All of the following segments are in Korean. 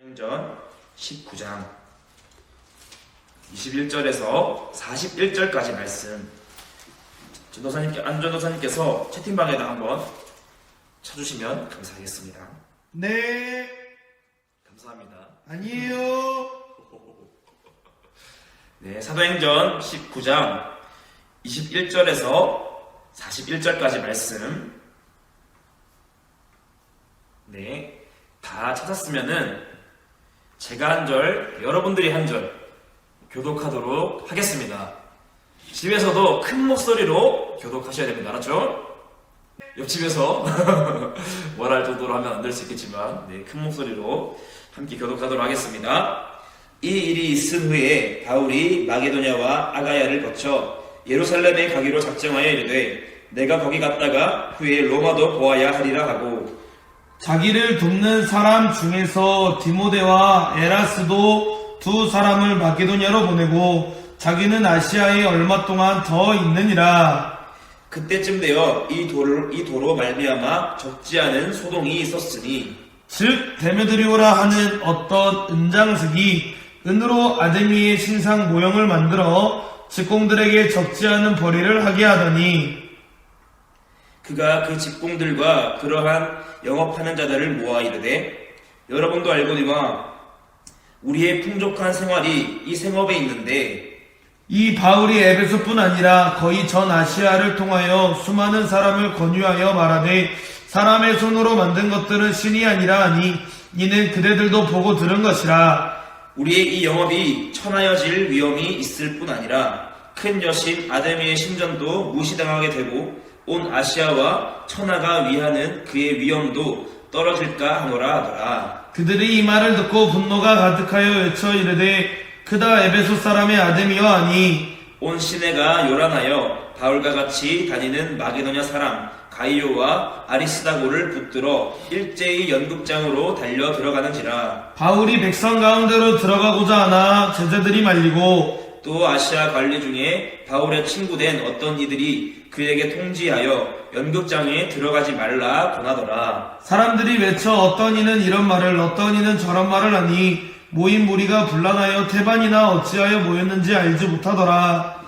사도행전 19장 21절에서 41절까지 말씀, 안전도사님께서 채팅방에다 한번 쳐주시면 감사하겠습니다. 네. 감사합니다. 아니에요. 네, 사도행전 19장 21절에서 41절까지 말씀, 네, 다 찾았으면은 제가 한 절, 여러분들이 한 절 교독하도록 하겠습니다. 집에서도 큰 목소리로 교독하셔야 됩니다. 알았죠? 옆집에서 뭐랄 정도로 하면 안 될 수 있겠지만, 네, 큰 목소리로 함께 교독하도록 하겠습니다. 이 일이 있은 후에 바울이 마게도냐와 아가야를 거쳐 예루살렘에 가기로 작정하여 이르되 내가 거기 갔다가 후에 로마도 보아야 하리라 하고, 자기를 돕는 사람 중에서 디모데와 에라스도 두 사람을 마게도냐로 보내고 자기는 아시아에 얼마 동안 더 있느니라. 그때쯤 되어 이 도로 말미암아 적지 않은 소동이 있었으니, 즉 데메드리오라 하는 어떤 은장석이 은으로 아데미의 신상 모형을 만들어 직공들에게 적지 않은 벌이를 하게 하더니 그가 그 직공들과 그러한 영업하는 자들을 모아 이르되 여러분도 알거니와 우리의 풍족한 생활이 이 생업에 있는데, 이 바울이 에베소뿐 아니라 거의 전 아시아를 통하여 수많은 사람을 권유하여 말하되 사람의 손으로 만든 것들은 신이 아니라 하니 이는 그대들도 보고 들은 것이라. 우리의 이 영업이 천하여질 위험이 있을 뿐 아니라 큰 여신 아데미의 신전도 무시당하게 되고 온 아시아와 천하가 위하는 그의 위엄도 떨어질까 하노라 하더라. 그들이 이 말을 듣고 분노가 가득하여 외쳐 이르되 그다 에베소 사람의 아데미여 하니 온 시내가 요란하여 바울과 같이 다니는 마게도냐 사람 가이오와 아리스다고를 붙들어 일제히 연극장으로 달려 들어가는지라. 바울이 백성 가운데로 들어가고자 하나 제자들이 말리고 또 아시아 관리 중에 바울의 친구된 어떤 이들이 그에게 통지하여 연극장에 들어가지 말라 권하더라. 사람들이 외쳐 어떤 이는 이런 말을 어떤 이는 저런 말을 하니 모인 무리가 분란하여 태반이나 어찌하여 모였는지 알지 못하더라.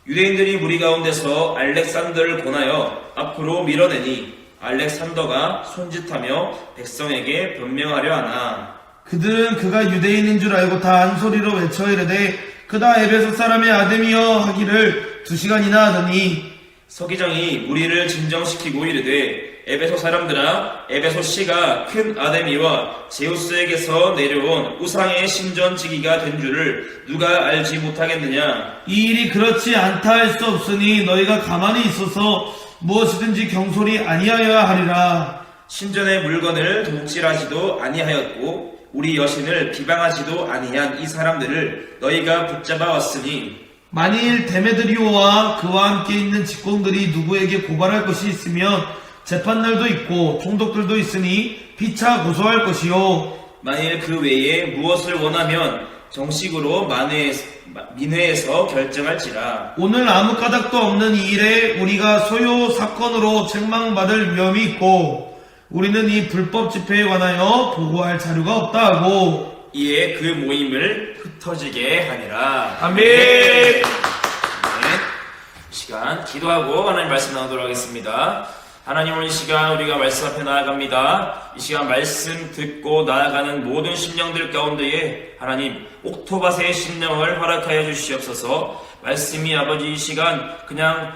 유대인들이 무리 가운데서 알렉산더를 권하여 앞으로 밀어내니 알렉산더가 손짓하며 백성에게 변명하려 하나, 그들은 그가 유대인인 줄 알고 다 한 소리로 외쳐 이르되 그다 에베소 사람의 아데미여 하기를 2시간이나 하더니 서기장이 무리를 진정시키고 이르되 에베소 사람들아, 에베소 씨가 큰 아데미와 제우스에게서 내려온 우상의 신전지기가 된 줄을 누가 알지 못하겠느냐. 이 일이 그렇지 않다 할 수 없으니 너희가 가만히 있어서 무엇이든지 경솔이 아니하여야 하리라. 신전의 물건을 도둑질하지도 아니하였고 우리 여신을 비방하지도 아니한 이 사람들을 너희가 붙잡아 왔으니, 만일 데메드리오와 그와 함께 있는 직공들이 누구에게 고발할 것이 있으면 재판날도 있고 총독들도 있으니 피차 고소할 것이요. 만일 그 외에 무엇을 원하면 정식으로 민회에서 결정할지라. 오늘 아무 까닭도 없는 이 일에 우리가 소요 사건으로 책망받을 위험이 있고 우리는 이 불법 집회에 관하여 보고할 자료가 없다 하고 이에 그 모임을 흩어지게 하니라. 아멘. 네. 시간 기도하고 하나님 말씀 나누도록 하겠습니다. 하나님, 오늘 이 시간 우리가 말씀 앞에 나아갑니다. 이 시간 말씀 듣고 나아가는 모든 심령들 가운데에 하나님 옥토밭의 심령을 허락하여 주시옵소서. 말씀이 아버지 이 시간 그냥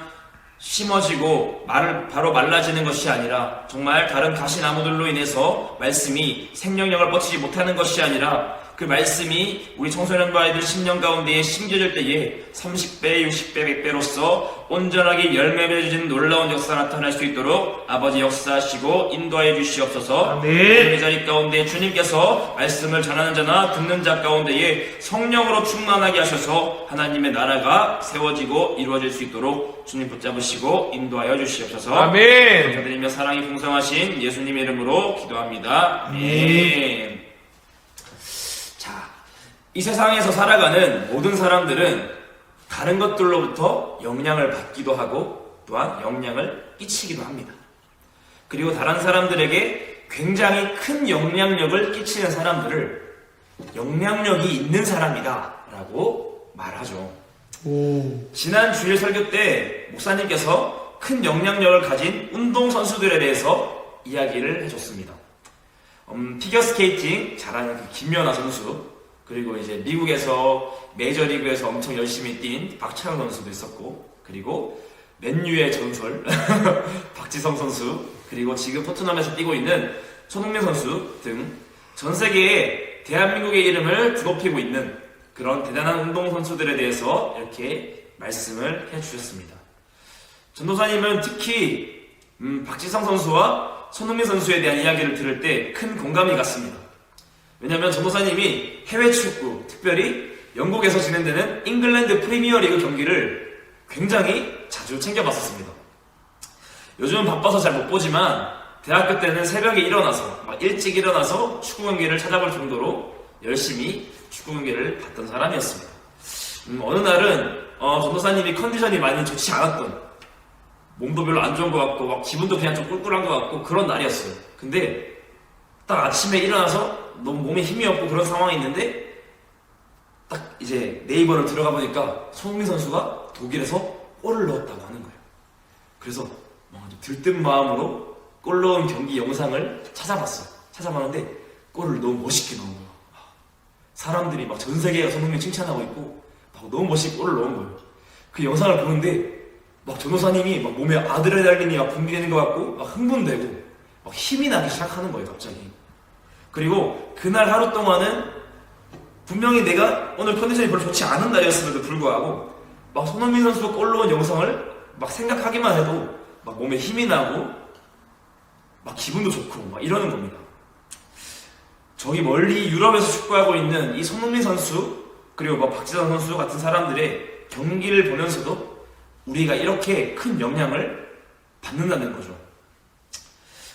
심어지고 바로 말라지는 것이 아니라 정말 다른 가시나무들로 인해서 말씀이 생명력을 뻗치지 못하는 것이 아니라 그 말씀이 우리 청소년과 아이들 심령 가운데에 심겨질 때에 30배, 60배, 100배로서 온전하게 열매 맺어지는 놀라운 역사 나타날 수 있도록 아버지 역사하시고 인도하여 주시옵소서. 아멘. 이 자리 가운데 주님께서 말씀을 전하는 자나 듣는 자 가운데에 성령으로 충만하게 하셔서 하나님의 나라가 세워지고 이루어질 수 있도록 주님 붙잡으시고 인도하여 주시옵소서. 아멘. 감사드리며 사랑이 풍성하신 예수님의 이름으로 기도합니다. 아멘. 자, 이 세상에서 살아가는 모든 사람들은 다른 것들로부터 영향을 받기도 하고 또한 영향을 끼치기도 합니다. 그리고 다른 사람들에게 굉장히 큰 영향력을 끼치는 사람들을 영향력이 있는 사람이다 라고 말하죠. 오. 지난 주일 설교 때 목사님께서 큰 영향력을 가진 운동선수들에 대해서 이야기를 해줬습니다. 피겨스케이팅 잘하는 그 김연아 선수, 그리고 이제 미국에서 메이저리그에서 엄청 열심히 뛴 박찬호 선수도 있었고, 그리고 맨유의 전설 박지성 선수, 그리고 지금 토트넘에서 뛰고 있는 손흥민 선수 등 전 세계에 대한민국의 이름을 드높이고 있는 그런 대단한 운동선수들에 대해서 이렇게 말씀을 해주셨습니다. 전도사님은 특히 박지성 선수와 손흥민 선수에 대한 이야기를 들을 때 큰 공감이 갔습니다. 왜냐하면 전도사님이 해외 축구, 특별히 영국에서 진행되는 잉글랜드 프리미어리그 경기를 굉장히 자주 챙겨봤었습니다. 요즘은 바빠서 잘 못 보지만 대학교 때는 새벽에 일어나서 일찍 일어나서 축구 경기를 찾아볼 정도로 열심히 축구 경기를 봤던 사람이었습니다. 어느 날은 전도사님이 컨디션이 많이 좋지 않았던, 몸도 별로 안 좋은 것 같고 막 기분도 그냥 좀 꿀꿀한 것 같고 그런 날이었어요. 근데 딱 아침에 일어나서 너무 몸에 힘이 없고 그런 상황이 있는데 딱 이제 네이버를 들어가 보니까 손흥민 선수가 독일에서 골을 넣었다고 하는 거예요. 그래서 뭔가 좀 들뜬 마음으로 골 넣은 경기 영상을 찾아봤는데 골을 너무 멋있게 넣은 거예요. 사람들이 막 전 세계가 손흥민 칭찬하고 있고 막 너무 멋있게 골을 넣은 거예요. 그 영상을 보는데 막 전도사님이 막 몸에 아드레날린이 막 분비되는 것 같고 막 흥분되고 막 힘이 나기 시작하는 거예요, 갑자기. 그리고 그날 하루 동안은 분명히 내가 오늘 컨디션이 별로 좋지 않은 날이었음에도 불구하고 막 손흥민 선수가 골 넣은 영상을 막 생각하기만 해도 막 몸에 힘이 나고 막 기분도 좋고 막 이러는 겁니다. 저기 멀리 유럽에서 축구하고 있는 이 손흥민 선수, 그리고 막 박지성 선수 같은 사람들의 경기를 보면서도 우리가 이렇게 큰 영향을 받는다는 거죠.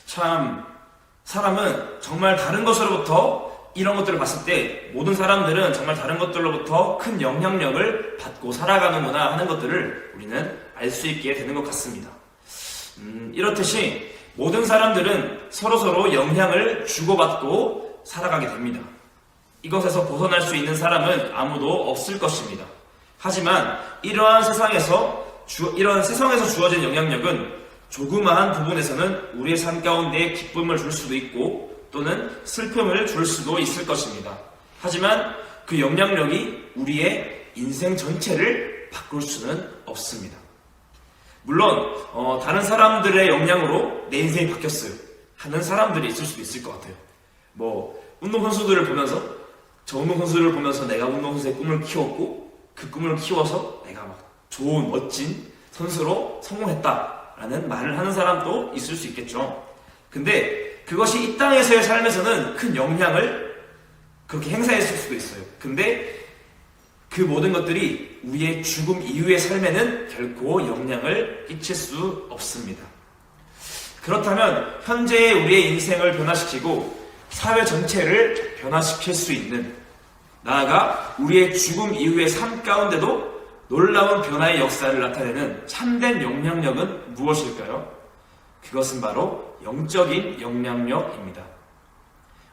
참 사람은 정말 다른 것으로부터, 이런 것들을 봤을 때 모든 사람들은 정말 다른 것들로부터 큰 영향력을 받고 살아가는구나 하는 것들을 우리는 알 수 있게 되는 것 같습니다. 이렇듯이 모든 사람들은 서로서로 영향을 주고받고 살아가게 됩니다. 이것에서 벗어날 수 있는 사람은 아무도 없을 것입니다. 하지만 이러한 세상에서 주어진 영향력은 조그마한 부분에서는 우리의 삶 가운데 기쁨을 줄 수도 있고 또는 슬픔을 줄 수도 있을 것입니다. 하지만 그 영향력이 우리의 인생 전체를 바꿀 수는 없습니다. 물론 다른 사람들의 영향으로 내 인생이 바뀌었어요 하는 사람들이 있을 수도 있을 것 같아요. 뭐 운동선수들을 보면서, 저 운동선수를 보면서 내가 운동선수의 꿈을 키웠고 그 꿈을 키워서 내가 막 좋은 멋진 선수로 성공했다라는 말을 하는 사람도 있을 수 있겠죠. 근데 그것이 이 땅에서의 삶에서는 큰 영향을 그렇게 행사했을 수도 있어요. 근데 그 모든 것들이 우리의 죽음 이후의 삶에는 결코 영향을 끼칠 수 없습니다. 그렇다면 현재의 우리의 인생을 변화시키고 사회 전체를 변화시킬 수 있는, 나아가 우리의 죽음 이후의 삶 가운데도 놀라운 변화의 역사를 나타내는 참된 영향력은 무엇일까요? 그것은 바로 영적인 영향력입니다.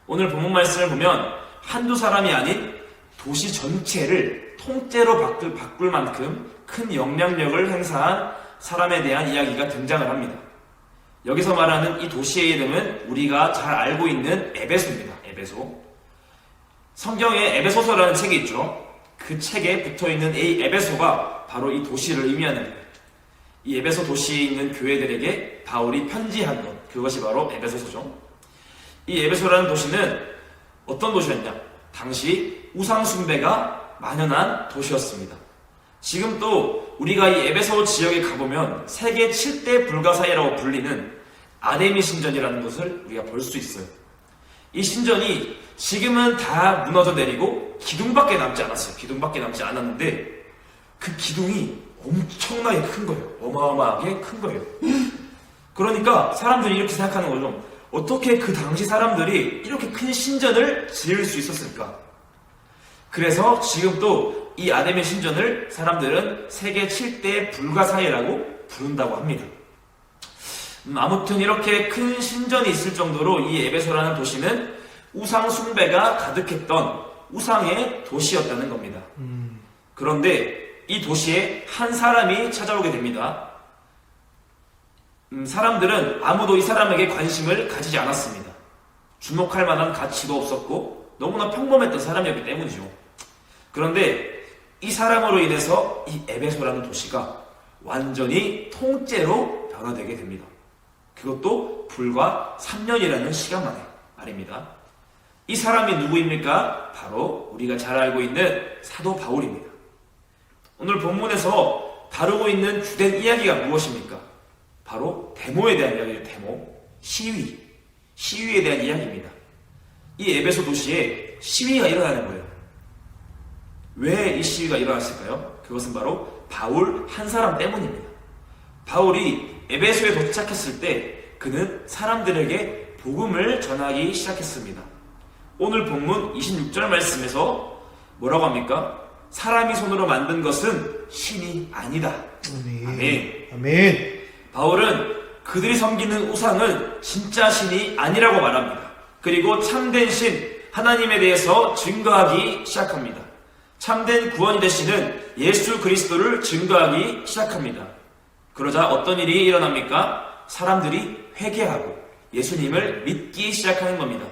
오늘 본문 말씀을 보면 한두 사람이 아닌 도시 전체를 통째로 바꿀 만큼 큰 영향력을 행사한 사람에 대한 이야기가 등장을 합니다. 여기서 말하는 이 도시의 이름은 우리가 잘 알고 있는 에베소입니다. 에베소. 성경에 에베소서라는 책이 있죠. 그 책에 붙어있는 이 에베소가 바로 이 도시를 의미하는 거예요. 이 에베소 도시에 있는 교회들에게 바울이 편지한 것, 그것이 바로 에베소서죠. 이 에베소라는 도시는 어떤 도시였냐? 당시 우상숭배가 만연한 도시였습니다. 지금 또 우리가 이 에베소 지역에 가보면 세계 7대 불가사의라고 불리는 아데미 신전이라는 것을 우리가 볼 수 있어요. 이 신전이 지금은 다 무너져 내리고 기둥밖에 남지 않았어요. 기둥밖에 남지 않았는데 그 기둥이 엄청나게 큰 거예요. 어마어마하게 큰 거예요. 그러니까 사람들이 이렇게 생각하는 거죠. 어떻게 그 당시 사람들이 이렇게 큰 신전을 지을 수 있었을까? 그래서 지금 또 이 아데미 신전을 사람들은 세계 7대 불가사의라고 부른다고 합니다. 아무튼 이렇게 큰 신전이 있을 정도로 이 에베소라는 도시는 우상 숭배가 가득했던 우상의 도시였다는 겁니다. 그런데 이 도시에 한 사람이 찾아오게 됩니다. 사람들은 아무도 이 사람에게 관심을 가지지 않았습니다. 주목할 만한 가치도 없었고 너무나 평범했던 사람이었기 때문이죠. 그런데 이 사람으로 인해서 이 에베소라는 도시가 완전히 통째로 변화되게 됩니다. 그것도 불과 3년이라는 시간 만에 말입니다. 이 사람이 누구입니까? 바로 우리가 잘 알고 있는 사도 바울입니다. 오늘 본문에서 다루고 있는 주된 이야기가 무엇입니까? 바로 데모에 대한 이야기예요. 데모, 시위에 대한 이야기입니다. 이 에베소 도시에 시위가 일어나는 거예요. 왜 이 시위가 일어났을까요? 그것은 바로 바울 한 사람 때문입니다. 바울이 에베소에 도착했을 때 그는 사람들에게 복음을 전하기 시작했습니다. 오늘 본문 26절 말씀에서 뭐라고 합니까? 사람이 손으로 만든 것은 신이 아니다. 아멘. 아멘. 바울은 그들이 섬기는 우상은 진짜 신이 아니라고 말합니다. 그리고 참된 신 하나님에 대해서 증거하기 시작합니다. 참된 구원이 되시는 예수 그리스도를 증거하기 시작합니다. 그러자 어떤 일이 일어납니까? 사람들이 회개하고 예수님을 믿기 시작하는 겁니다.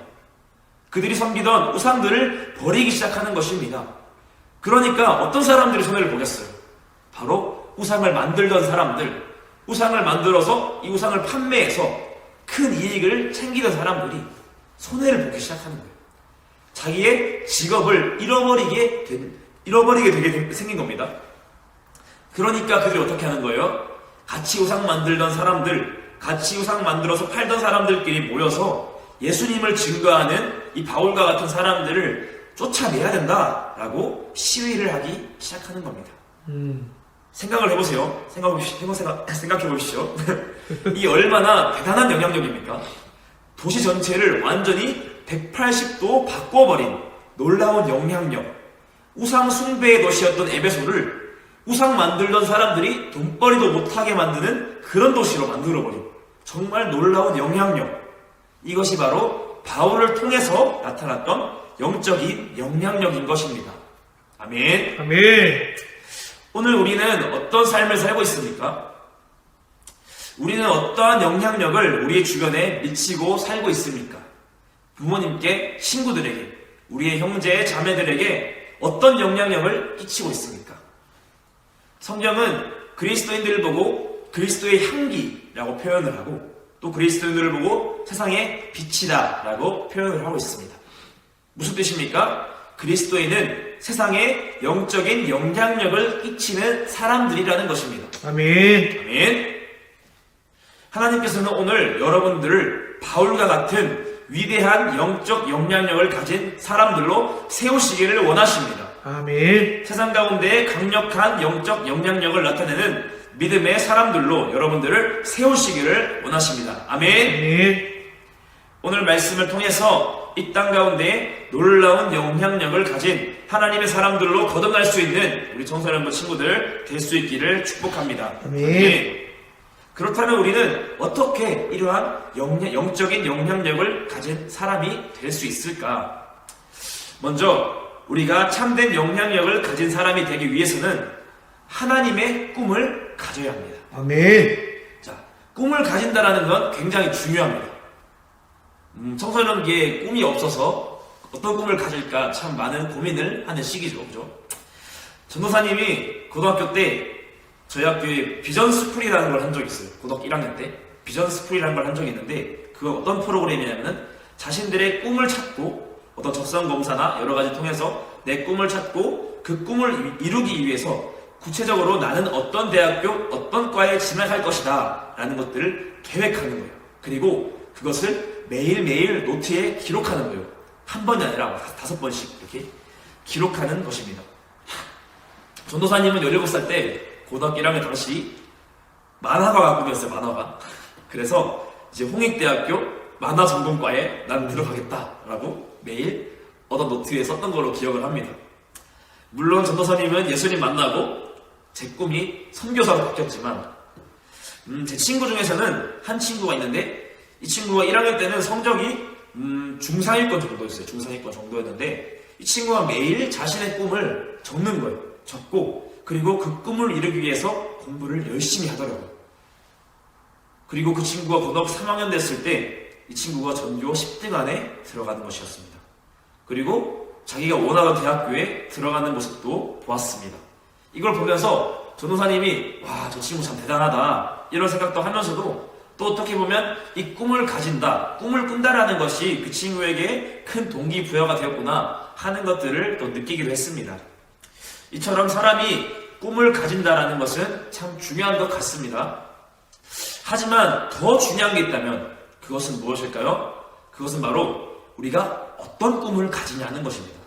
그들이 섬기던 우상들을 버리기 시작하는 것입니다. 그러니까 어떤 사람들이 손해를 보겠어요? 바로 우상을 만들던 사람들, 우상을 만들어서 이 우상을 판매해서 큰 이익을 챙기던 사람들이 손해를 보기 시작하는 거예요. 자기의 직업을 잃어버리게 되게 생긴 겁니다. 그러니까 그들이 어떻게 하는 거예요? 같이 우상 만들던 사람들, 같이 우상 만들어서 팔던 사람들끼리 모여서 예수님을 증거하는 이 바울과 같은 사람들을 쫓아내야 된다라고 시위를 하기 시작하는 겁니다. 생각을 해보세요. 생각해 보십시오. 이 얼마나 대단한 영향력입니까? 도시 전체를 완전히 180도 바꿔버린 놀라운 영향력. 우상 숭배의 도시였던 에베소를 우상 만들던 사람들이 돈벌이도 못하게 만드는 그런 도시로 만들어버린 정말 놀라운 영향력. 이것이 바로 바울을 통해서 나타났던 영적인 영향력인 것입니다. 아멘. 아멘. 오늘 우리는 어떤 삶을 살고 있습니까? 우리는 어떠한 영향력을 우리의 주변에 미치고 살고 있습니까? 부모님께, 친구들에게, 우리의 형제, 자매들에게 어떤 영향력을 끼치고 있습니까? 성경은 그리스도인들을 보고 그리스도의 향기라고 표현을 하고 또 그리스도인들을 보고 세상의 빛이다 라고 표현을 하고 있습니다. 무슨 뜻입니까? 그리스도인은 세상에 영적인 영향력을 끼치는 사람들이라는 것입니다. 아멘. 아멘. 하나님께서는 오늘 여러분들을 바울과 같은 위대한 영적 영향력을 가진 사람들로 세우시기를 원하십니다. 아멘. 세상 가운데 강력한 영적 영향력을 나타내는 믿음의 사람들로 여러분들을 세우시기를 원하십니다. 아멘. 아멘. 오늘 말씀을 통해서 이 땅 가운데 놀라운 영향력을 가진 하나님의 사람들로 거듭날 수 있는 우리 청소년부 친구들 될 수 있기를 축복합니다. 아멘. 그렇다면 우리는 어떻게 이러한 영적인 영향력을 가진 사람이 될 수 있을까? 먼저 우리가 참된 영향력을 가진 사람이 되기 위해서는 하나님의 꿈을 가져야 합니다. 아멘. 자, 꿈을 가진다는 건 굉장히 중요합니다. 청소년기에 꿈이 없어서 어떤 꿈을 가질까 참 많은 고민을 하는 시기죠. 그죠? 전도사님이 고등학교 때 저희 학교에 비전 스프리라는 걸 한 적이 있어요. 고등학교 1학년 때 비전 스프리라는 걸 한 적이 있는데 그건 어떤 프로그램이냐면은 자신들의 꿈을 찾고 어떤 적성 검사나 여러 가지 통해서 내 꿈을 찾고 그 꿈을 이루기 위해서 구체적으로 나는 어떤 대학교, 어떤 과에 진학할 것이다 라는 것들을 계획하는 거예요. 그리고 그것을 매일매일 노트에 기록하는 거예요. 한 번이 아니라 5번씩 이렇게 기록하는 것입니다. 전도사님은 17살 때 고등학교 1학년 당시 만화가가 꿈이었어요. 만화가. 그래서 이제 홍익대학교 만화 전공과에 난 들어가겠다라고 매일 어떤 노트에 썼던 걸로 기억을 합니다. 물론 전도사님은 예수님 만나고 제 꿈이 선교사로 바뀌었지만 제 친구 중에서는 한 친구가 있는데 이 친구가 1학년 때는 성적이 중상위권 정도였어요. 중상위권 정도였는데 이 친구가 매일 자신의 꿈을 적는 거예요. 적고 그리고 그 꿈을 이루기 위해서 공부를 열심히 하더라고요. 그리고 그 친구가 고등학교 3학년 됐을 때 이 친구가 전교 10등 안에 들어가는 것이었습니다. 그리고 자기가 원하던 대학교에 들어가는 모습도 보았습니다. 이걸 보면서 전도사님이 와, 저 친구 참 대단하다 이런 생각도 하면서도 또 어떻게 보면 이 꿈을 가진다, 꿈을 꾼다라는 것이 그 친구에게 큰 동기부여가 되었구나 하는 것들을 또 느끼기도 했습니다. 이처럼 사람이 꿈을 가진다라는 것은 참 중요한 것 같습니다. 하지만 더 중요한 게 있다면 그것은 무엇일까요? 그것은 바로 우리가 어떤 꿈을 가지냐는 것입니다.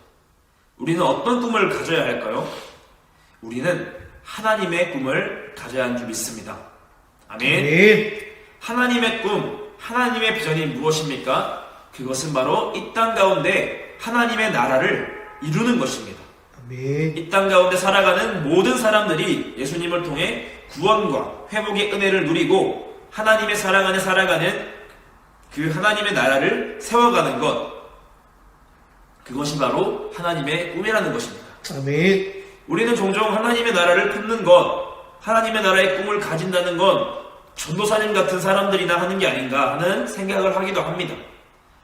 우리는 어떤 꿈을 가져야 할까요? 우리는 하나님의 꿈을 가져야 하는 줄 믿습니다. 아멘. 하나님의 꿈, 하나님의 비전이 무엇입니까? 그것은 바로 이 땅 가운데 하나님의 나라를 이루는 것입니다. 이 땅 가운데 살아가는 모든 사람들이 예수님을 통해 구원과 회복의 은혜를 누리고 하나님의 사랑 안에 살아가는 그 하나님의 나라를 세워가는 것, 그것이 바로 하나님의 꿈이라는 것입니다. 아멘. 우리는 종종 하나님의 나라를 품는 것, 하나님의 나라의 꿈을 가진다는 건 전도사님 같은 사람들이나 하는 게 아닌가 하는 생각을 하기도 합니다.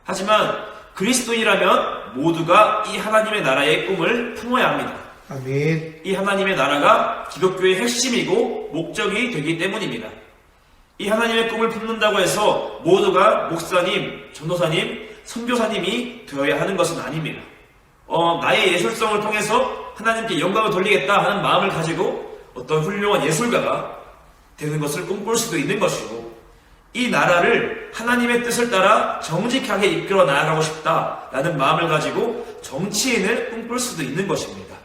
하지만 그리스도인이라면 모두가 이 하나님의 나라의 꿈을 품어야 합니다. 아멘. 이 하나님의 나라가 기독교의 핵심이고 목적이 되기 때문입니다. 이 하나님의 꿈을 품는다고 해서 모두가 목사님, 전도사님, 선교사님이 되어야 하는 것은 아닙니다. 나의 예술성을 통해서 하나님께 영광을 돌리겠다 하는 마음을 가지고 어떤 훌륭한 예술가가 되는 것을 꿈꿀 수도 있는 것이고, 이 나라를 하나님의 뜻을 따라 정직하게 이끌어 나아가고 싶다라는 마음을 가지고 정치인을 꿈꿀 수도 있는 것입니다.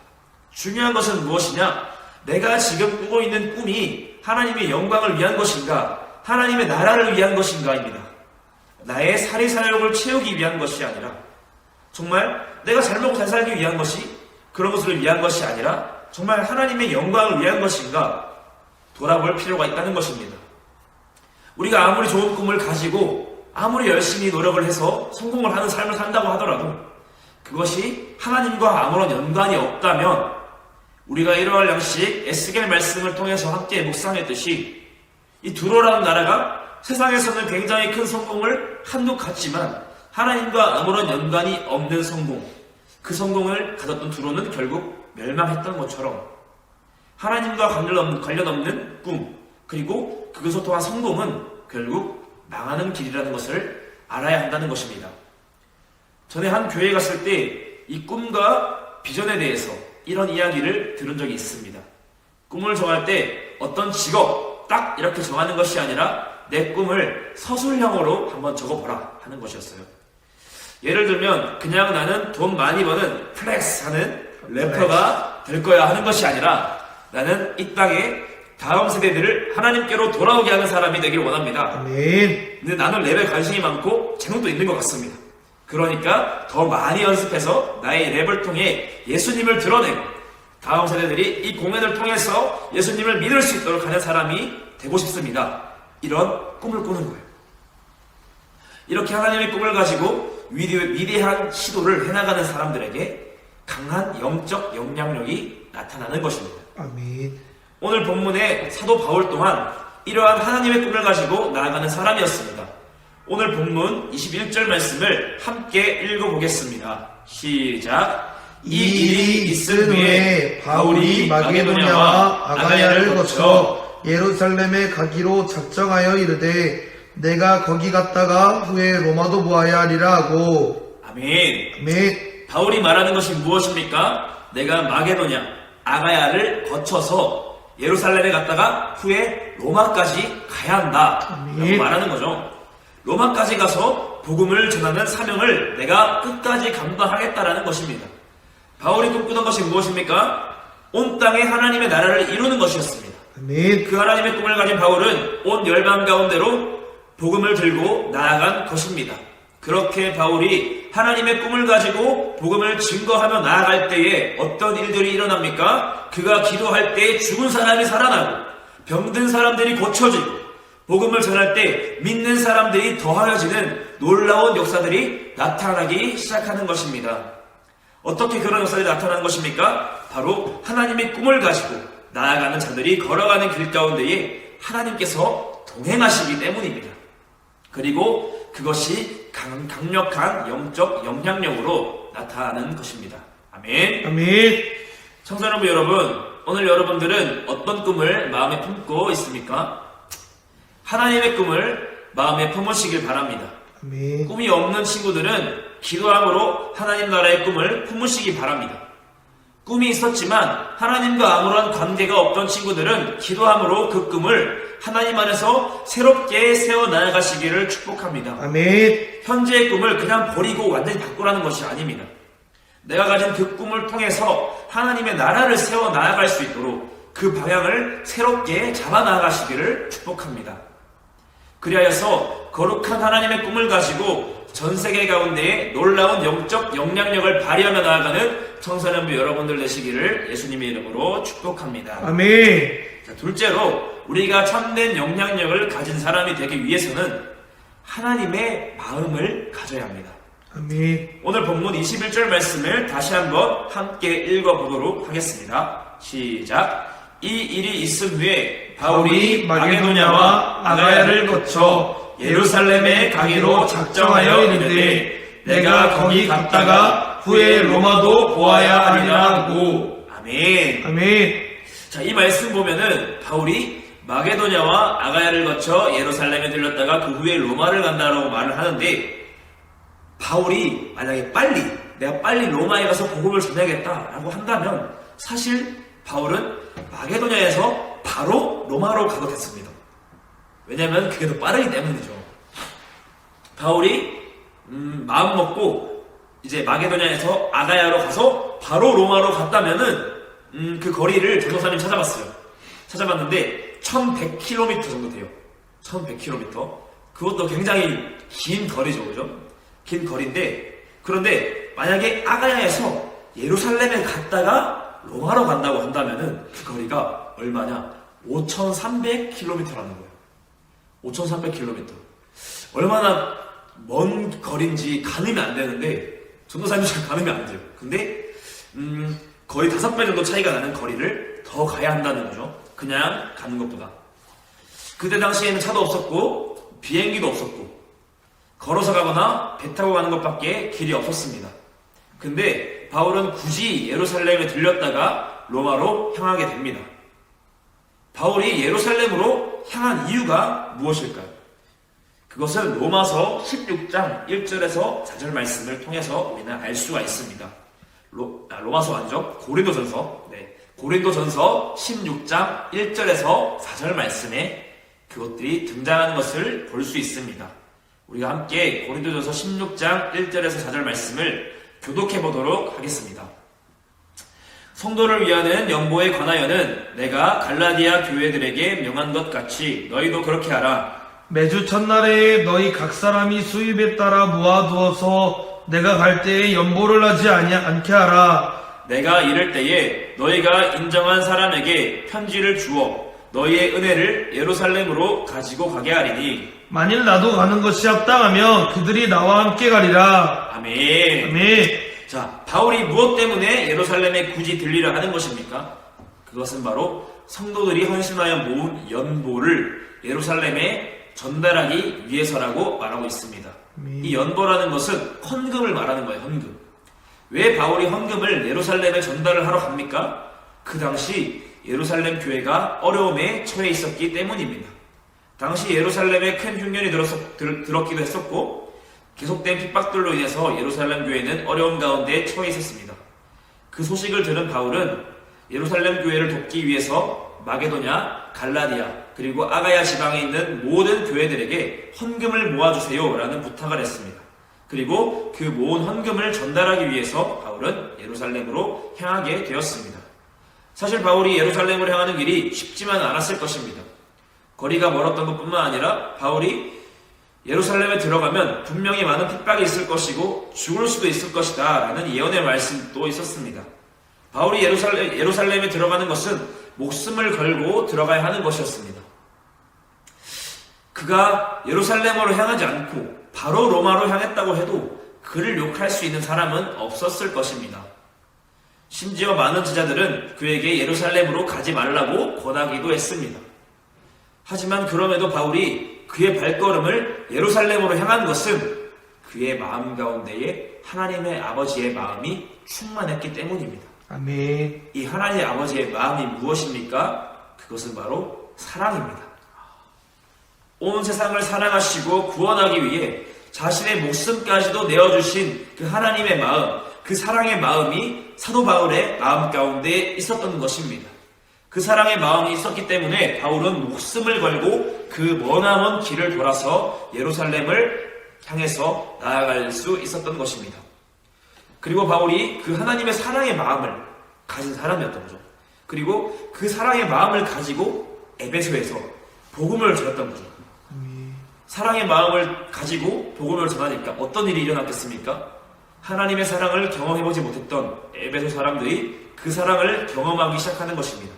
중요한 것은 무엇이냐? 내가 지금 꾸고 있는 꿈이 하나님의 영광을 위한 것인가, 하나님의 나라를 위한 것인가입니다. 나의 사리사욕을 채우기 위한 것이 아니라, 정말 내가 잘 먹고 잘 살기 위한 것이, 그런 것을 위한 것이 아니라 정말 하나님의 영광을 위한 것인가 돌아볼 필요가 있다는 것입니다. 우리가 아무리 좋은 꿈을 가지고 아무리 열심히 노력을 해서 성공을 하는 삶을 산다고 하더라도 그것이 하나님과 아무런 연관이 없다면, 우리가 일요일 양식 에스겔 말씀을 통해서 함께 묵상했듯이 이 두로라는 나라가 세상에서는 굉장히 큰 성공을 한 것 같지만 하나님과 아무런 연관이 없는 성공, 그 성공을 가졌던 두로는 결국 멸망했던 것처럼 하나님과 관련 없는 꿈, 그리고 그것을 통한 성공은 결국 망하는 길이라는 것을 알아야 한다는 것입니다. 전에 한 교회에 갔을 때 이 꿈과 비전에 대해서 이런 이야기를 들은 적이 있습니다. 꿈을 정할 때 어떤 직업 딱 이렇게 정하는 것이 아니라 내 꿈을 서술형으로 한번 적어보라 하는 것이었어요. 예를 들면 그냥 나는 돈 많이 버는 플렉스 하는 래퍼가 될 거야 하는 것이 아니라, 나는 이 땅에 다음 세대들을 하나님께로 돌아오게 하는 사람이 되길 원합니다. 아멘. 근데 나는 랩에 관심이 많고 재능도 있는 것 같습니다. 그러니까 더 많이 연습해서 나의 랩을 통해 예수님을 드러내고 다음 세대들이 이 공연을 통해서 예수님을 믿을 수 있도록 하는 사람이 되고 싶습니다. 이런 꿈을 꾸는 거예요. 이렇게 하나님의 꿈을 가지고 위대한 시도를 해나가는 사람들에게 강한 영적 영향력이 나타나는 것입니다. 아멘. 오늘 본문의 사도 바울 또한 이러한 하나님의 꿈을 가지고 나아가는 사람이었습니다. 오늘 본문 21절 말씀을 함께 읽어보겠습니다. 시작. 이 일이 있은 후에 바울이 마게도냐와 아가야를 거쳐 예루살렘에 가기로 작정하여 이르되 내가 거기 갔다가 후에 로마도 보아야 하리라 하고. 아멘. 아멘. 바울이 말하는 것이 무엇입니까? 내가 마게도냐, 아가야를 거쳐서 예루살렘에 갔다가 후에 로마까지 가야 한다 라고 말하는 거죠. 로마까지 가서 복음을 전하는 사명을 내가 끝까지 감당하겠다라는 것입니다. 바울이 꿈꾸던 것이 무엇입니까? 온 땅에 하나님의 나라를 이루는 것이었습니다. 아멘. 그 하나님의 꿈을 가진 바울은 온 열방 가운데로 복음을 들고 나아간 것입니다. 그렇게 바울이 하나님의 꿈을 가지고 복음을 증거하며 나아갈 때에 어떤 일들이 일어납니까? 그가 기도할 때 죽은 사람이 살아나고 병든 사람들이 고쳐지고 복음을 전할 때 믿는 사람들이 더하여지는 놀라운 역사들이 나타나기 시작하는 것입니다. 어떻게 그런 역사들이 나타나는 것입니까? 바로 하나님의 꿈을 가지고 나아가는 자들이 걸어가는 길 가운데에 하나님께서 동행하시기 때문입니다. 그리고 그것이 강력한 영적 영향력으로 나타나는 것입니다. 아멘. 아멘. 청소년부 여러분, 오늘 여러분들은 어떤 꿈을 마음에 품고 있습니까? 하나님의 꿈을 마음에 품으시길 바랍니다. 아멘. 꿈이 없는 친구들은 기도함으로 하나님 나라의 꿈을 품으시기 바랍니다. 꿈이 있었지만 하나님과 아무런 관계가 없던 친구들은 기도함으로 그 꿈을 하나님 안에서 새롭게 세워 나아가시기를 축복합니다. 아멘. 현재의 꿈을 그냥 버리고 완전히 바꾸라는 것이 아닙니다. 내가 가진 그 꿈을 통해서 하나님의 나라를 세워 나아갈 수 있도록 그 방향을 새롭게 잡아 나아가시기를 축복합니다. 그리하여서 거룩한 하나님의 꿈을 가지고 전 세계 가운데에 놀라운 영적 영향력을 발휘하며 나아가는 청소년부 여러분들 되시기를 예수님의 이름으로 축복합니다. 아멘. 자, 둘째로 우리가 참된 영향력을 가진 사람이 되기 위해서는 하나님의 마음을 가져야 합니다. 아멘. 오늘 본문 21절 말씀을 다시 한번 함께 읽어보도록 하겠습니다. 시작. 이 일이 있은 후에 바울이 마게도냐와 아가야를 거쳐 예루살렘에 가기로 작정하여 이르되 내가 거기 갔다가 후에 로마도 보아야 하리라고. 아멘. 아멘. 자, 이 말씀 보면은 바울이 마게도냐와 아가야를 거쳐 예루살렘에 들렸다가 그 후에 로마를 간다라고 말을 하는데, 바울이 만약에 내가 빨리 로마에 가서 복음을 전해야겠다라고 한다면 사실 바울은 마게도냐에서 바로 로마로 가도 됐습니다. 왜냐면 그게 더 빠르기 때문이죠. 바울이 마음 먹고 이제 마게도냐에서 아가야로 가서 바로 로마로 갔다면은 그 거리를 전도사님 찾아봤는데 1100km 정도 돼요. 1100km. 그것도 굉장히 긴 거리죠, 그죠? 긴 거리인데, 그런데 만약에 아가야에서 예루살렘에 갔다가 로마로 간다고 한다면은 그 거리가 얼마냐? 5300km라는 거예요. 5300km. 얼마나 먼 거리인지 가늠이 안 되는데, 전도사님도 잘 가늠이 안 돼요. 근데 거의 5배 정도 차이가 나는 거리를 더 가야 한다는 거죠. 그냥 가는 것보다. 그때 당시에는 차도 없었고 비행기도 없었고 걸어서 가거나 배 타고 가는 것밖에 길이 없었습니다. 근데 바울은 굳이 예루살렘에 들렸다가 로마로 향하게 됩니다. 바울이 예루살렘으로 향한 이유가 무엇일까요? 그것은 로마서 16장 1절에서 4절 말씀을 통해서 우리는 알 수가 있습니다. 로마서 아니죠? 고린도전서. 고린도전서 16장 1절에서 4절 말씀에 그것들이 등장하는 것을 볼 수 있습니다. 우리가 함께 고린도전서 16장 1절에서 4절 말씀을 교독해 보도록 하겠습니다. 성도를 위하는 연보에 관하여는 내가 갈라디아 교회들에게 명한 것 같이 너희도 그렇게 하라. 매주 첫날에 너희 각 사람이 수입에 따라 모아두어서 내가 갈 때에 연보를 하지 않게 하라. 내가 이럴 때에 너희가 인정한 사람에게 편지를 주어 너희의 은혜를 예루살렘으로 가지고 가게 하리니 만일 나도 가는 것이 합당하면 그들이 나와 함께 가리라. 아멘. 아멘. 자, 바울이 무엇 때문에 예루살렘에 굳이 들리려 하는 것입니까? 그것은 바로 성도들이 헌신하여 모은 연보를 예루살렘에 전달하기 위해서라고 말하고 있습니다. 이 연보라는 것은 헌금을 말하는 거예요. 헌금. 왜 바울이 헌금을 예루살렘에 전달을 하러 갑니까? 그 당시 예루살렘 교회가 어려움에 처해 있었기 때문입니다. 당시 예루살렘에 큰 흉년이 들었기도 했었고 계속된 핍박들로 인해서 예루살렘 교회는 어려움 가운데 처해 있었습니다. 그 소식을 들은 바울은 예루살렘 교회를 돕기 위해서 마게도냐, 갈라디아, 그리고 아가야 지방에 있는 모든 교회들에게 헌금을 모아주세요 라는 부탁을 했습니다. 그리고 그 모은 헌금을 전달하기 위해서 바울은 예루살렘으로 향하게 되었습니다. 사실 바울이 예루살렘으로 향하는 길이 쉽지만 않았을 것입니다. 거리가 멀었던 것뿐만 아니라 바울이 예루살렘에 들어가면 분명히 많은 핍박이 있을 것이고 죽을 수도 있을 것이다 라는 예언의 말씀도 있었습니다. 바울이 예루살렘에 들어가는 것은 목숨을 걸고 들어가야 하는 것이었습니다. 그가 예루살렘으로 향하지 않고 바로 로마로 향했다고 해도 그를 욕할 수 있는 사람은 없었을 것입니다. 심지어 많은 제자들은 그에게 예루살렘으로 가지 말라고 권하기도 했습니다. 하지만 그럼에도 바울이 그의 발걸음을 예루살렘으로 향한 것은 그의 마음 가운데에 하나님의 아버지의 마음이 충만했기 때문입니다. 아멘. 이 하나님의 아버지의 마음이 무엇입니까? 그것은 바로 사랑입니다. 온 세상을 사랑하시고 구원하기 위해 자신의 목숨까지도 내어주신 그 하나님의 마음, 그 사랑의 마음이 사도 바울의 마음 가운데 있었던 것입니다. 그 사랑의 마음이 있었기 때문에 바울은 목숨을 걸고 그 머나먼 길을 돌아서 예루살렘을 향해서 나아갈 수 있었던 것입니다. 그리고 바울이 그 하나님의 사랑의 마음을 가진 사람이었던 거죠. 그리고 그 사랑의 마음을 가지고 에베소에서 복음을 전했던 거죠. 사랑의 마음을 가지고 복음을 전하니까 어떤 일이 일어났겠습니까? 하나님의 사랑을 경험해보지 못했던 에베소 사람들이 그 사랑을 경험하기 시작하는 것입니다.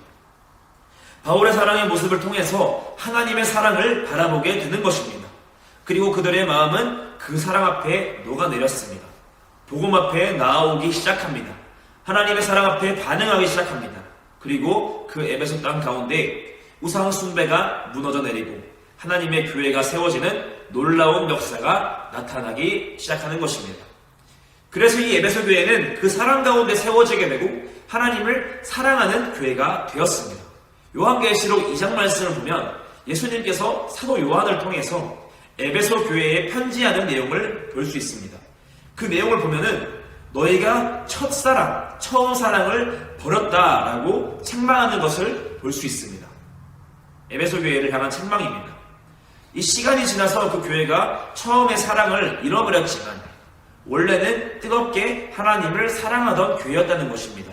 바울의 사랑의 모습을 통해서 하나님의 사랑을 바라보게 되는 것입니다. 그리고 그들의 마음은 그 사랑 앞에 녹아내렸습니다. 복음 앞에 나아오기 시작합니다. 하나님의 사랑 앞에 반응하기 시작합니다. 그리고 그 에베소 땅 가운데 우상 숭배가 무너져 내리고 하나님의 교회가 세워지는 놀라운 역사가 나타나기 시작하는 것입니다. 그래서 이 에베소 교회는 그 사랑 가운데 세워지게 되고 하나님을 사랑하는 교회가 되었습니다. 요한계시록 2장 말씀을 보면 예수님께서 사도 요한을 통해서 에베소 교회에 편지하는 내용을 볼 수 있습니다. 그 내용을 보면은 너희가 첫사랑, 처음 사랑을 버렸다라고 책망하는 것을 볼 수 있습니다. 에베소 교회를 향한 책망입니다. 이 시간이 지나서 그 교회가 처음의 사랑을 잃어버렸지만 원래는 뜨겁게 하나님을 사랑하던 교회였다는 것입니다.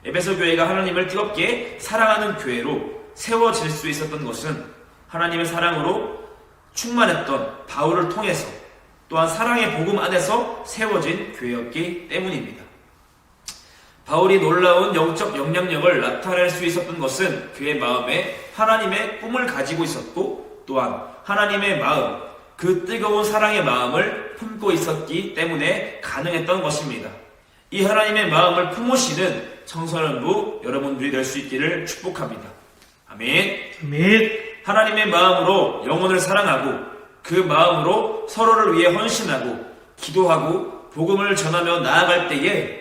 에베소 교회가 하나님을 뜨겁게 사랑하는 교회로 세워질 수 있었던 것은 하나님의 사랑으로 충만했던 바울을 통해서 또한 사랑의 복음 안에서 세워진 교회였기 때문입니다. 바울이 놀라운 영적 영향력을 나타낼 수 있었던 것은 그의 마음에 하나님의 꿈을 가지고 있었고 또한 하나님의 마음, 그 뜨거운 사랑의 마음을 품고 있었기 때문에 가능했던 것입니다. 이 하나님의 마음을 품으시는 청소년부 여러분들이 될 수 있기를 축복합니다. 아멘. 아멘. 하나님의 마음으로 영혼을 사랑하고 그 마음으로 서로를 위해 헌신하고 기도하고 복음을 전하며 나아갈 때에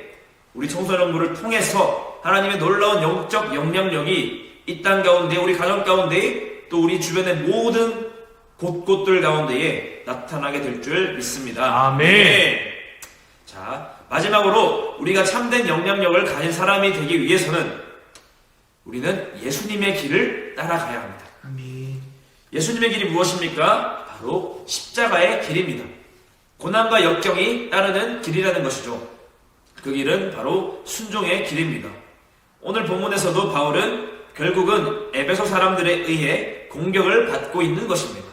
우리 청소년부를 통해서 하나님의 놀라운 영적 영향력이 이 땅 가운데 우리 가정 가운데 또 우리 주변의 모든 곳곳들 가운데에 나타나게 될 줄 믿습니다. 아멘. 네. 자, 마지막으로 우리가 참된 영향력을 가진 사람이 되기 위해서는 우리는 예수님의 길을 따라가야 합니다. 아멘. 예수님의 길이 무엇입니까? 바로 십자가의 길입니다. 고난과 역경이 따르는 길이라는 것이죠. 그 길은 바로 순종의 길입니다. 오늘 본문에서도 바울은 결국은 에베소 사람들에 의해 공격을 받고 있는 것입니다.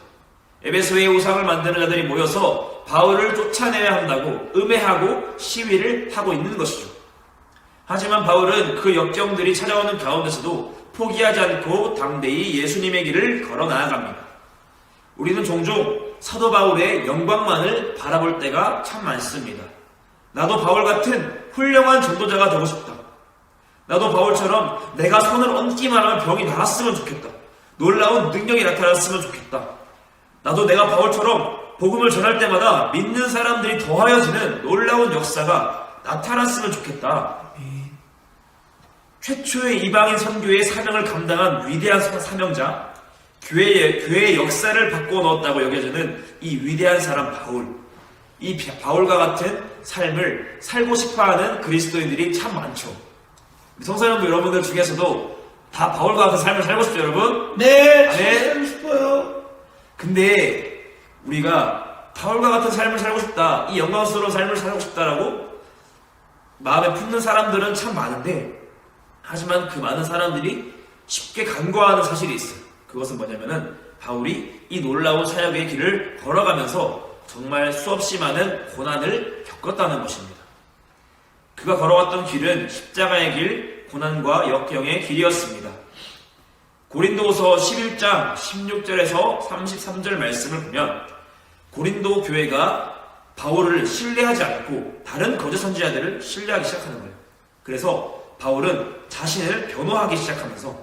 에베소의 우상을 만드는 자들이 모여서 바울을 쫓아내야 한다고 음해하고 시위를 하고 있는 것이죠. 하지만 바울은 그 역경들이 찾아오는 가운데서도 포기하지 않고 당대히 예수님의 길을 걸어 나아갑니다. 우리는 종종 사도 바울의 영광만을 바라볼 때가 참 많습니다. 나도 바울 같은 훌륭한 전도자가 되고 싶다. 나도 바울처럼 내가 손을 얹기만 하면 병이 나았으면 좋겠다. 놀라운 능력이 나타났으면 좋겠다. 나도 내가 바울처럼 복음을 전할 때마다 믿는 사람들이 더하여지는 놀라운 역사가 나타났으면 좋겠다. 최초의 이방인 선교의 사명을 감당한 위대한 사명자, 교회의 역사를 바꿔 넣었다고 여겨지는 이 위대한 사람 바울. 이 바울과 같은 삶을 살고 싶어하는 그리스도인들이 참 많죠. 성사연부 여러분들 중에서도 다 바울과 같은 삶을 살고 싶죠, 여러분? 네, 살고 싶어요. 근데 우리가 바울과 같은 삶을 살고 싶다, 이 영광스러운 삶을 살고 싶다라고 마음에 품는 사람들은 참 많은데, 하지만 그 많은 사람들이 쉽게 간과하는 사실이 있어요. 그것은 뭐냐면은 바울이 이 놀라운 사역의 길을 걸어가면서 정말 수없이 많은 고난을 겪었다는 것입니다. 그가 걸어왔던 길은 십자가의 길, 고난과 역경의 길이었습니다. 고린도후서 11장 16절에서 33절 말씀을 보면 고린도 교회가 바울을 신뢰하지 않고 다른 거짓 선지자들을 신뢰하기 시작하는 거예요. 그래서 바울은 자신을 변호하기 시작하면서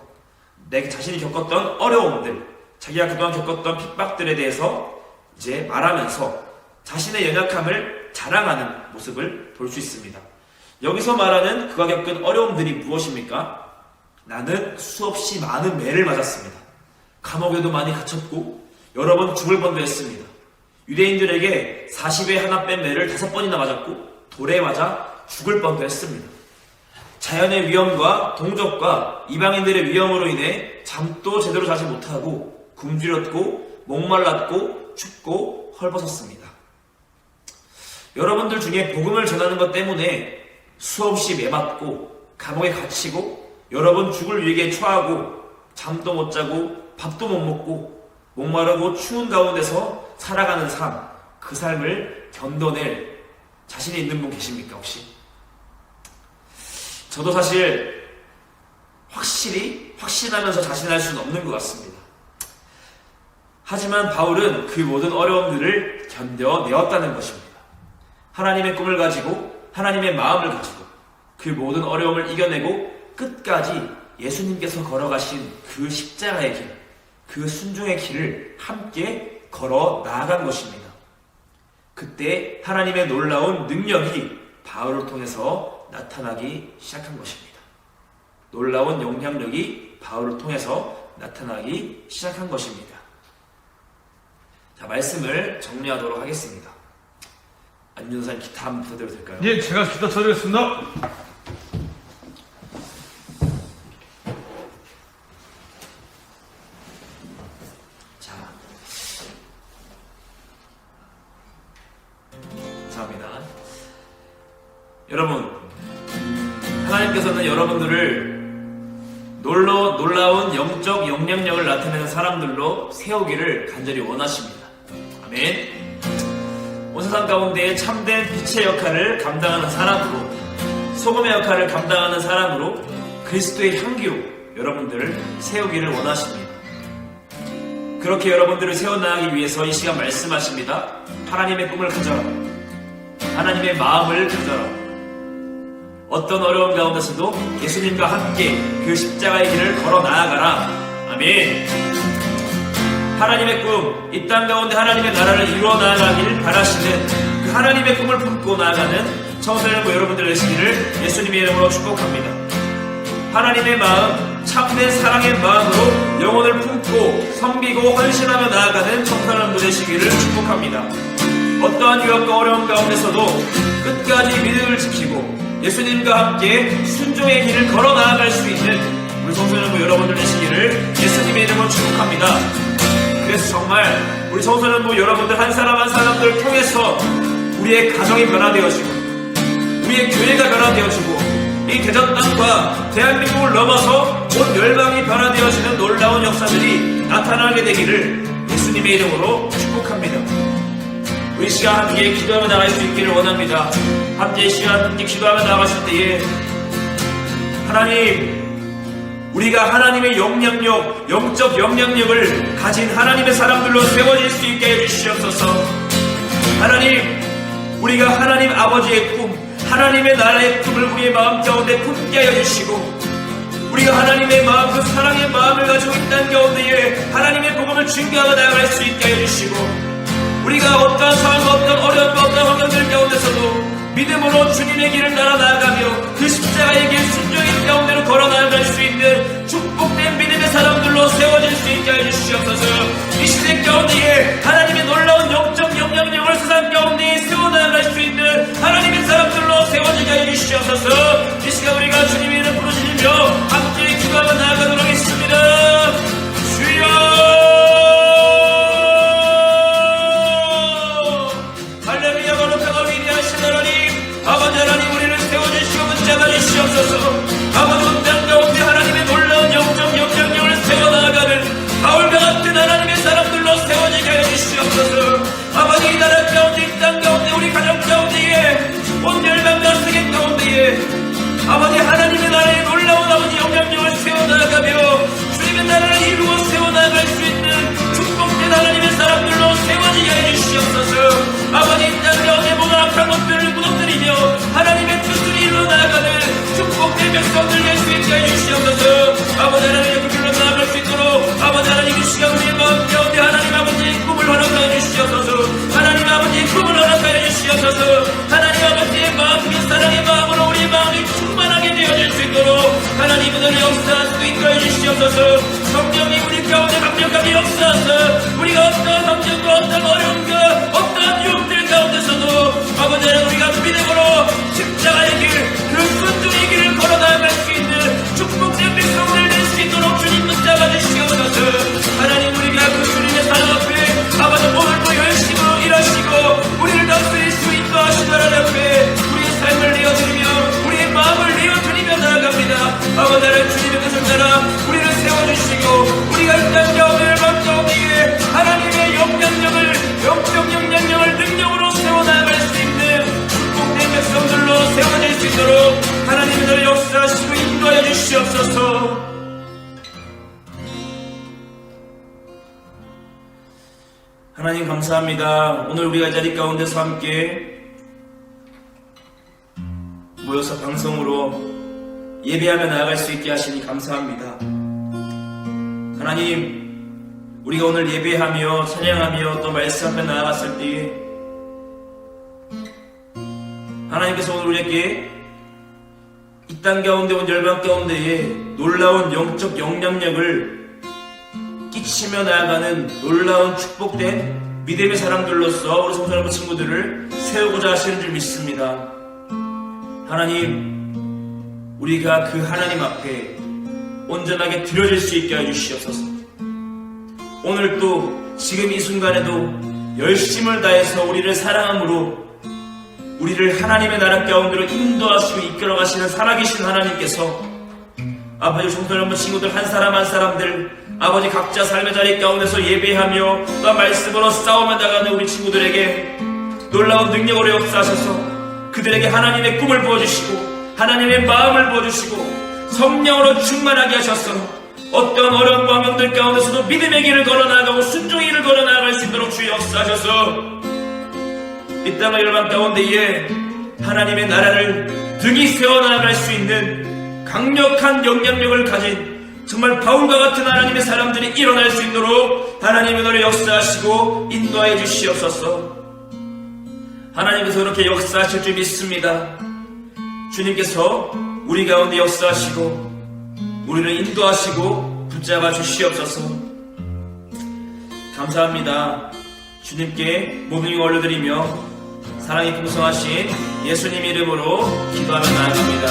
내 자신이 겪었던 어려움들, 자기가 그동안 겪었던 핍박들에 대해서 이제 말하면서 자신의 연약함을 자랑하는 모습을 볼 수 있습니다. 여기서 말하는 그가 겪은 어려움들이 무엇입니까? 나는 수없이 많은 매를 맞았습니다. 감옥에도 많이 갇혔고 여러 번 죽을 뻔도 했습니다. 유대인들에게 40에 하나 뺀 매를 5번이나 맞았고 돌에 맞아 죽을 뻔도 했습니다. 자연의 위험과 동족과 이방인들의 위험으로 인해 잠도 제대로 자지 못하고 굶주렸고 목말랐고 춥고 헐벗었습니다. 여러분들 중에 복음을 전하는 것 때문에 수없이 매맞고 감옥에 갇히고 여러 번 죽을 위기에 처하고 잠도 못 자고 밥도 못 먹고 목마르고 추운 가운데서 살아가는 삶, 그 삶을 견뎌낼 자신이 있는 분 계십니까 혹시? 저도 사실 확신하면서 자신할 수는 없는 것 같습니다. 하지만 바울은 그 모든 어려움들을 견뎌내었다는 것입니다. 하나님의 꿈을 가지고 하나님의 마음을 가지고 그 모든 어려움을 이겨내고 끝까지 예수님께서 걸어가신 그 십자가의 길, 그 순종의 길을 함께 걸어 나아간 것입니다. 그때 하나님의 놀라운 능력이 바울을 통해서 나타나기 시작한 것입니다. 놀라운 영향력이 바울을 통해서 나타나기 시작한 것입니다. 자, 말씀을 정리하도록 하겠습니다. 안윤사님 기타 한번 부탁드려도 될까요? 예, 제가 기타 쳐드리겠습니다. 자, 감사합니다. 여러분, 하나님께서는 여러분들을 놀라운 영적 영향력을 나타내는 사람들로 세우기를 간절히 원하십니다. 아멘. 온 세상 가운데 참된 빛의 역할을 감당하는 사람으로, 소금의 역할을 감당하는 사람으로 그리스도의 향기로 여러분들을 세우기를 원하십니다. 그렇게 여러분들을 세워나가기 위해서 이 시간 말씀하십니다. 하나님의 꿈을 가져라. 하나님의 마음을 가져라. 어떤 어려움 가운데서도 예수님과 함께 그 십자가의 길을 걸어 나아가라. 아멘. 하나님의 꿈, 이 땅 가운데 하나님의 나라를 이루어 나아가길 바라시는 그 하나님의 꿈을 품고 나아가는 청소년부 여러분들 되시기를 예수님의 이름으로 축복합니다. 하나님의 마음, 참된 사랑의 마음으로 영혼을 품고 섬기고 헌신하며 나아가는 청소년부 되시기를 축복합니다. 어떠한 유혹과 어려움 가운데서도 끝까지 믿음을 지키고 예수님과 함께 순종의 길을 걸어 나아갈 수 있는 우리 청소년부 여러분들 되시기를 예수님의 이름으로 축복합니다. 그래서 정말 우리 청소년부 여러분들 한 사람 한 사람들을 통해서 우리의 가정이 변화되어지고 우리의 교회가 변화되어지고 이 대전 땅과 대한민국을 넘어서 온 열방이 변화되어지는 놀라운 역사들이 나타나게 되기를 예수님의 이름으로 축복합니다. 우리 시간 함께 기도하며 나갈 수 있기를 원합니다. 함께 이 시간 함께 기도하며 나가실 때에 하나님, 우리가 하나님의 영향력, 영적 영향력을 가진 하나님의 사람들로 세워질 수 있게 해주시옵소서. 하나님, 우리가 하나님 아버지의 꿈, 하나님의 나라의 꿈을 우리의 마음 가운데 품게 하여 주시고 우리가 하나님의 마음, 그 사랑의 마음을 가지고 있다는 가운데에 하나님의 복음을 증거하며 나아갈 수 있게 해여 주시고 우리가 어떠한 상황과 어떤 어려움과 어떤 환경들 가운데서도 믿음으로 주님의 길을 따라 나아가며 그 십자가의 길 순종의 가운데로 걸어 나아갈 수 있는 축복된 믿음의 사람들로 세워질 수 있게 해주시옵소서. 이 시대 가운데에 하나님의 놀라운 영적 영향력을 세상 가운데에 세워나갈 수 있는 하나님의 사람들로 세워지게 해주시옵소서. 이 시간 우리가 주님의 이름 부르시며 함께 기도하며 나아가도록 하겠습니다. 주여, 할렐루야. 거룩하고 위대하신 하나님, 아버지 하나님, 우리를 세워주시고 붙잡아주시옵소서. 아버지 땅 가운데 하나님의 놀라운 영적 영향력을 세워나가는 바울과 같은 하나님의 사람들로 세워지게 해주시옵소서. 아버지 이 나라 가운데 이 땅 가운데 우리 가정 가운데에 온 열방과 세계 가운데에 아버지의 마음이 사랑의 마음으로 우리의 마음이 충만하게 되어질 수 있도록 하나님 오늘 역사할 수 있게 해주시옵소서. 성령이 우리 가운데 강력하게 역사하사 우리가 어떠한 환경과 어떠한 어려움과 어떠한 유혹들 가운데서도 아버지 하나님 우리가 믿음으로 십자가의 길, 그 끈적의 길을 걸어나갈 수 있는 축복된 백성들 될 수 있도록 주님 붙잡아 주시옵소서. 하나님 우리가 그 주님의 사랑 앞에 아버지 오늘도 열심으로 일하시고 우리를 다스릴 수 인도하신 하나님 앞에 우리의 삶을 내어드리며 우리의 마음을 내어드리며 나아갑니다. 아버지 하나님 주님의 뜻을 따라 우리를 세워주시고 우리가 이 땅 가운데 열방 가운데에 하나님의 영적 영향력을 능력으로 세워나갈 수 있는 축복된 백성들로 세워질 수 있도록 하나님의 너를 역사하시고 인도하여 주시옵소서. 하나님 감사합니다. 오늘 우리가 이 자리 가운데서 함께 모여서 방송으로 예배하며 나아갈 수 있게 하시니 감사합니다. 하나님, 우리가 오늘 예배하며 찬양하며 또 말씀하며 나아갔을 때에 하나님께서 오늘 우리에게 이 땅 가운데 온 열방 가운데에 놀라운 영적 영향력을 끼치며 나아가는 놀라운 축복된 믿음의 사람들로서 우리 성도여러분 친구들을 세우고자 하시는 줄 믿습니다. 하나님, 우리가 그 하나님 앞에 온전하게 드려질 수 있게 해주시옵소서. 오늘 또 지금 이 순간에도 열심을 다해서 우리를 사랑함으로 우리를 하나님의 나라 가운데로 인도하시고 이끌어가시는 살아계신 하나님께서 아버지 성도여러분 친구들 한 사람 한 사람들 아버지 각자 삶의 자리 가운데서 예배하며 또 말씀으로 싸우며 나가는 우리 친구들에게 놀라운 능력으로 역사하셔서 그들에게 하나님의 꿈을 부어주시고 하나님의 마음을 부어주시고 성령으로 충만하게 하셔서 어떠한 어려운 광경들 가운데서도 믿음의 길을 걸어나가고 순종의 길을 걸어나갈 수 있도록 주여 역사하셔서 이 땅의 열방 가운데에 하나님의 나라를 등이 세워나갈 수 있는 강력한 영향력을 가진 정말 바울과 같은 하나님의 사람들이 일어날 수 있도록 하나님의 너를 역사하시고 인도하여 주시옵소서. 하나님께서 그렇게 역사하실 줄 믿습니다. 주님께서 우리 가운데 역사하시고 우리를 인도하시고 붙잡아 주시옵소서. 감사합니다. 주님께 모든 것 올려드리며 사랑이 풍성하신 예수님 이름으로 기도하며 나아갑니다.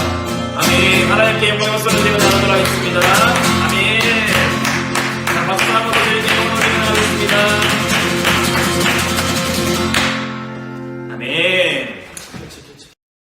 아멘. 하나님께 영광을 쏠려드리고 나아가도록 하겠습니다.